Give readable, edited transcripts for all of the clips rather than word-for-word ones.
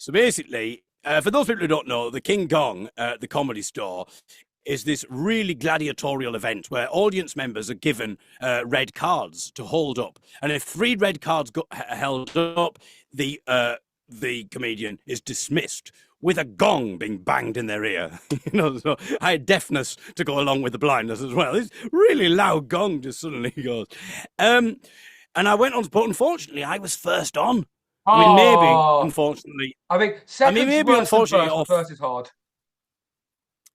So basically, for those people who don't know, the King Gong, the Comedy Store, is this really gladiatorial event where audience members are given red cards to hold up, and if three red cards got held up, the comedian is dismissed with a gong being banged in their ear. So I had deafness to go along with the blindness as well. This really loud gong just suddenly goes. And I went on, but unfortunately, I was first on. I mean, maybe, unfortunately. I think second's maybe, unfortunately, first is hard.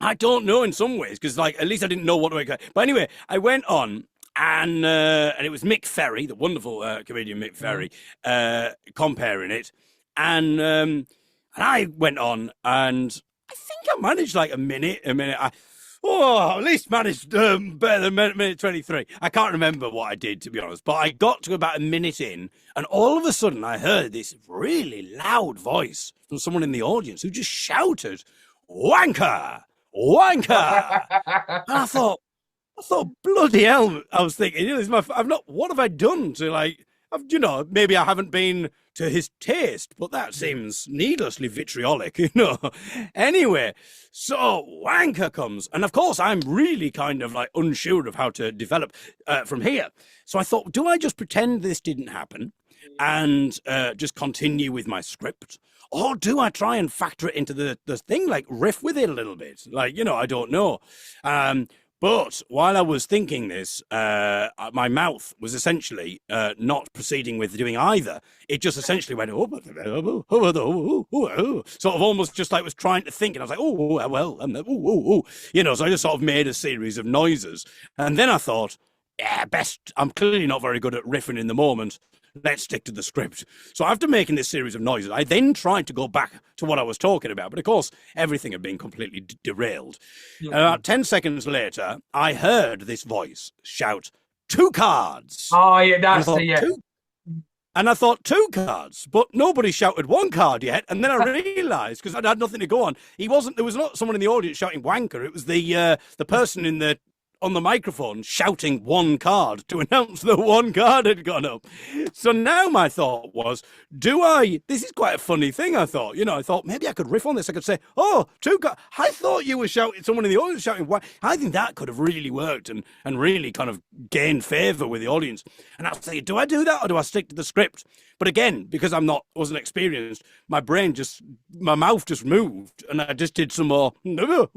I don't know in some ways, because at least I didn't know what to expect. But anyway, I went on, and it was Mick Ferry, the wonderful comedian Mick Ferry, comparing it. And I went on, and I think I managed like a minute. At least managed better than minute 23. I can't remember what I did, to be honest, but I got to about a minute in, and all of a sudden I heard this really loud voice from someone in the audience who just shouted, "Wanker! Wanker!" And I thought, bloody hell! I was thinking, what have I done to maybe I haven't been to his taste, but that seems needlessly vitriolic, Anyway, so wanker comes, and of course I'm really kind of unsure of how to develop from here. So I thought, do I just pretend this didn't happen and just continue with my script? Or do I try and factor it into the thing, riff with it a little bit? I don't know. But while I was thinking this, my mouth was essentially not proceeding with doing either. It just essentially went, sort of almost just was trying to think. And I was like, so I just sort of made a series of noises. And then I thought, I'm clearly not very good at riffing in the moment. Let's stick to the script. So after making this series of noises, I then tried to go back to what I was talking about. But of course, everything had been completely derailed. And about 10 seconds later, I heard this voice shout, "2 cards." Oh, yeah, that's yeah. And I thought, 2 cards, but nobody shouted 1 card yet. And then I realised, because I had nothing to go on, there was not someone in the audience shouting wanker. It was the person on the microphone shouting 1 card to announce that 1 card had gone up. So now my thought was, this is quite a funny thing, I thought. I thought maybe I could riff on this. I could say, 2 cards. I thought you were shouting, someone in the audience shouting, why? I think that could have really worked and really kind of gained favour with the audience. And I was thinking, do I do that or do I stick to the script? But again, because wasn't experienced, my mouth just moved, and I just did some more. Well,